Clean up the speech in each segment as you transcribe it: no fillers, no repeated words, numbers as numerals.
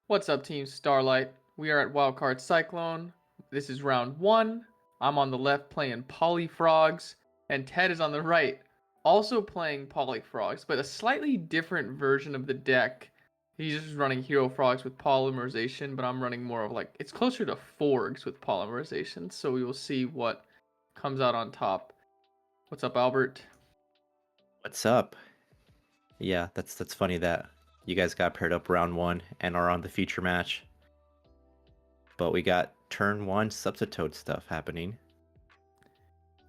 What's up, Team Starlight? We are at WildCardCyclone. This is round one. I'm on the left playing Polyfrogs, and Ted is on the right, also playing Polyfrogs, but a slightly different version of the deck. He's just running Hero Frogs with Polymerization, but I'm running more of like it's closer to Forgs with Polymerization. So we will see what comes out on top. What's up, Albert? What's up? Yeah, that's funny that you guys got paired up round one and are on the feature match. But we got turn one substitute stuff happening.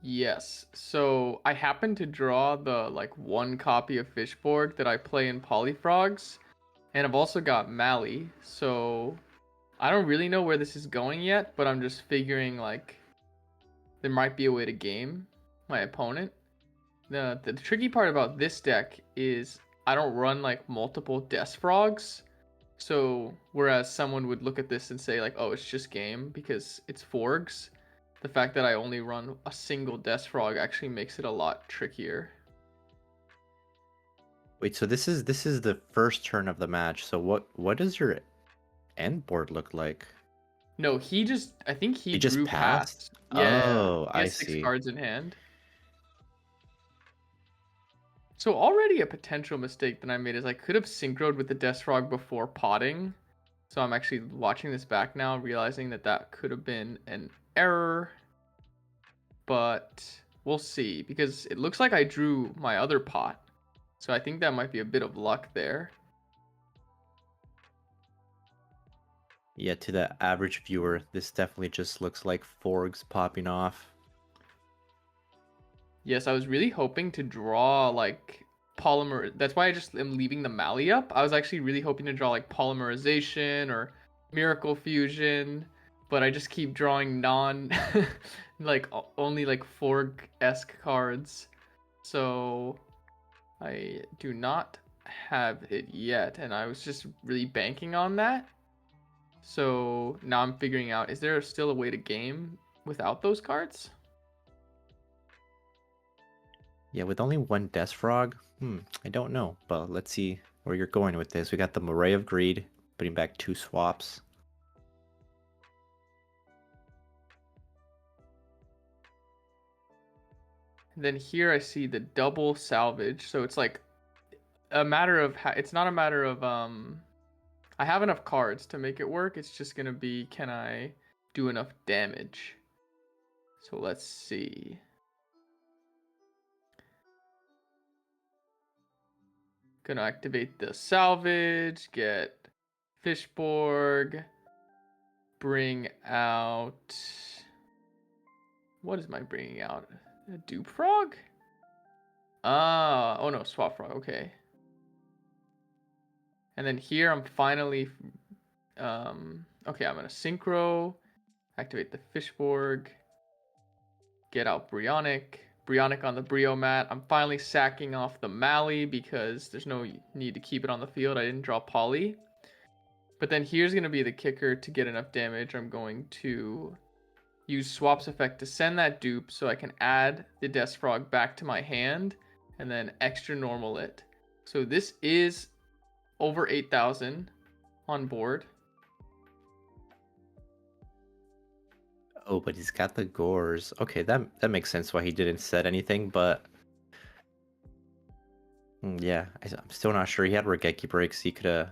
Yes. So I happen to draw the like one copy of Fishborg that I play in Polyfrogs, and I've also got Mally. So I don't really know where this is going yet, but I'm just figuring like there might be a way to game my opponent. The tricky part about this deck is I don't run like multiple Death Frogs. So whereas someone would look at this and say like, "Oh, it's just game because it's Forgs," the fact that I only run a single Death Frog actually makes it a lot trickier. Wait, so this is the first turn of the match. So what does your end board look like? No, I think he He just drew passed? past. Yeah, Oh, he I has six see. cards in hand. So already a potential mistake that I made is I could have synchroed with the Death Frog before potting. So I'm actually watching this back now, realizing that that could have been an error. But we'll see, because it looks like I drew my other pot. So I think that might be a bit of luck there. Yeah, to the average viewer, this definitely just looks like Forgs popping off. Yes, I was really hoping to draw like polymer. That's why I just am leaving the Mali up. I was actually really hoping to draw like polymerization or miracle fusion, but I just keep drawing non like only like Forg-esque cards. So I do not have it yet, and I was just really banking on that. So now I'm figuring out, is there still a way to game without those cards? Yeah, with only one Death Frog, I don't know, but let's see where you're going with this. We got the Moray of Greed, putting back two swaps. And then here I see the double salvage. So it's like a matter of it's not a matter of I have enough cards to make it work. It's just gonna be, can I do enough damage? So let's see. Gonna activate the salvage, get Fishborg, bring out. What is my bringing out? A dupe frog? Ah, oh no, swap frog. Okay. And then here I'm finally, okay, I'm gonna synchro, activate the Fishborg, get out Brionic on the Brio mat. I'm finally sacking off the Mally because there's no need to keep it on the field. I didn't draw Poly. But then here's gonna be the kicker to get enough damage. I'm going to use Swap's effect to send that dupe so I can add the Death Frog back to my hand and then extra normal it. So this is over 8,000 on board. Oh, but he's got the gores. Okay, that makes sense why he didn't set anything, but yeah, I'm still not sure. He had Regeki breaks. He could have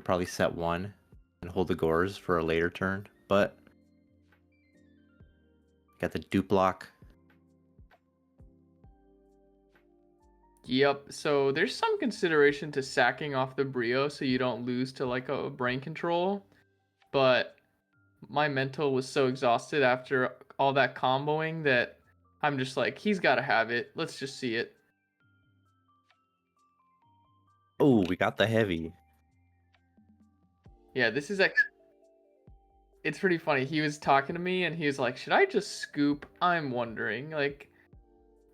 probably set one and hold the gores for a later turn, but got the dupe block. Yep, so there's some consideration to sacking off the Brio so you don't lose to like a brain control. But my mental was so exhausted after all that comboing that I'm just like, he's got to have it. Let's just see it. Oh, we got the heavy. Yeah, this is actually, it's pretty funny. He was talking to me and he was like, should I just scoop? I'm wondering. Like,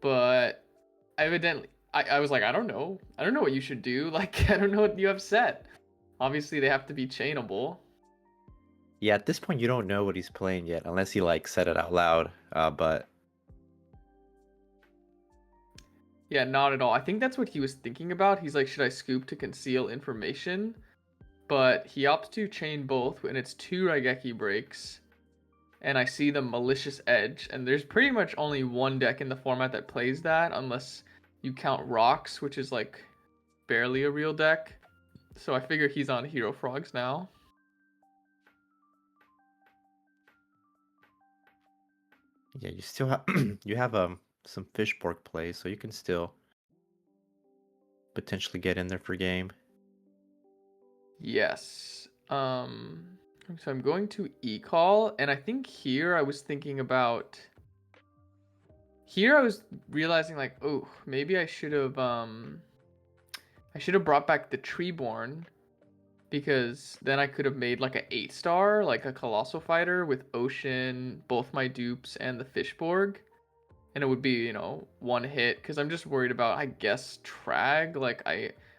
but evidently, I was like, I don't know. I don't know what you should do. Like, I don't know what you have set. Obviously, they have to be chainable. Yeah, at this point you don't know what he's playing yet, unless he like said it out loud. But Yeah, not at all. I think that's what he was thinking about. He's like, should I scoop to conceal information? but he opts to chain both, and it's 2 Raigeki breaks. And I see the Malicious Edge, and there's pretty much only one deck in the format that plays that, unless you count Rocks, which is like barely a real deck. So I figure he's on Hero Frogs now. Yeah, you still have you have some Fishborg plays, so you can still potentially get in there for game. Yes. So I'm going to e-call, and I think here I was thinking about. Here I was realizing like, oh, maybe I should have brought back the Treeborn, because then I could have made like a 8-star, like a Colossal Fighter with Ocean, both my dupes, and the Fishborg. And it would be, one hit, because I'm just worried about, I guess, Trag. Like,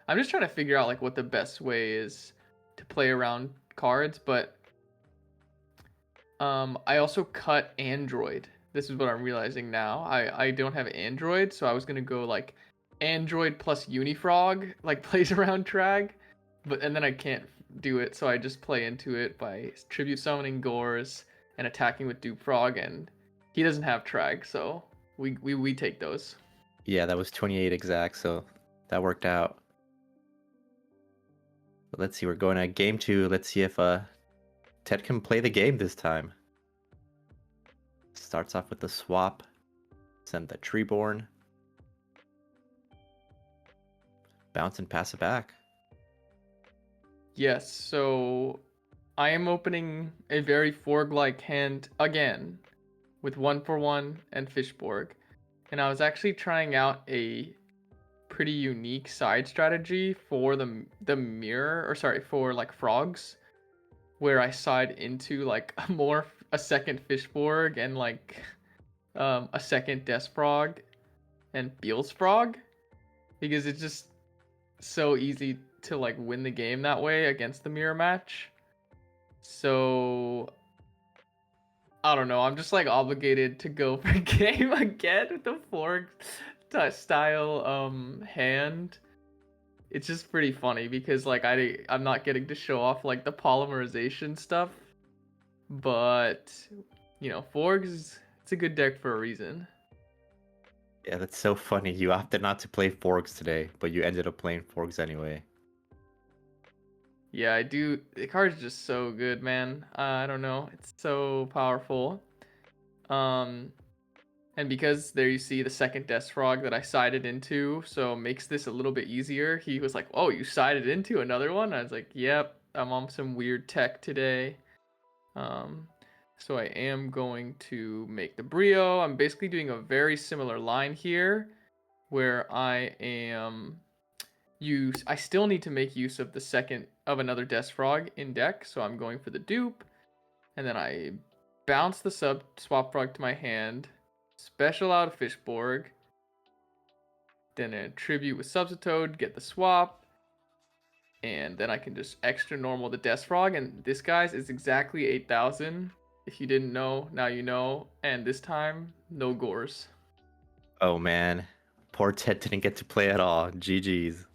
I'm just trying to figure out, like, what the best way is to play around cards, but I also cut Android. This is what I'm realizing now. I don't have Android, so I was going to go, like, Android plus Unifrog, like, plays around Trag, and then I can't do it, so I just play into it by Tribute Summoning Gores and attacking with Dupe Frog, and he doesn't have Trag, so we take those. Yeah, that was 28 exact, so that worked out. But let's see, we're going to game 2. Let's see if Ted can play the game this time. Starts off with the swap. Send the Treeborn. Bounce and pass it back. Yes, so I am opening a very Forg-like hand again with 1-for-1 and Fishborg. And I was actually trying out a pretty unique side strategy for the mirror, or sorry, for like frogs, where I side into like a second Fishborg and like a second Death Frog and Beals Frog, because it's just so easy to like win the game that way against the mirror match. So I don't know, I'm just like obligated to go for game again with the Forg style hand. It's just pretty funny because like I'm not getting to show off like the polymerization stuff, but Forgs, it's a good deck for a reason. Yeah, that's so funny. You opted not to play Forgs today, but you ended up playing Forgs anyway. Yeah, I do. The card's just so good, man. I don't know. It's so powerful. And because there you see the second Death Frog that I sided into, so makes this a little bit easier. He was like, oh, you sided into another one? I was like, yep, I'm on some weird tech today. So I am going to make the Brio. I'm basically doing a very similar line here, where I still need to make use of the second of another Death Frog in deck, so I'm going for the dupe, and then I bounce the swap frog to my hand, special out a Fishborg, then a tribute with Subsitoad, get the swap, and then I can just extra normal the Death Frog, and this, guys, is exactly 8,000. If you didn't know, now you know, and this time, no Gores. Oh man, poor Ted didn't get to play at all. GG's.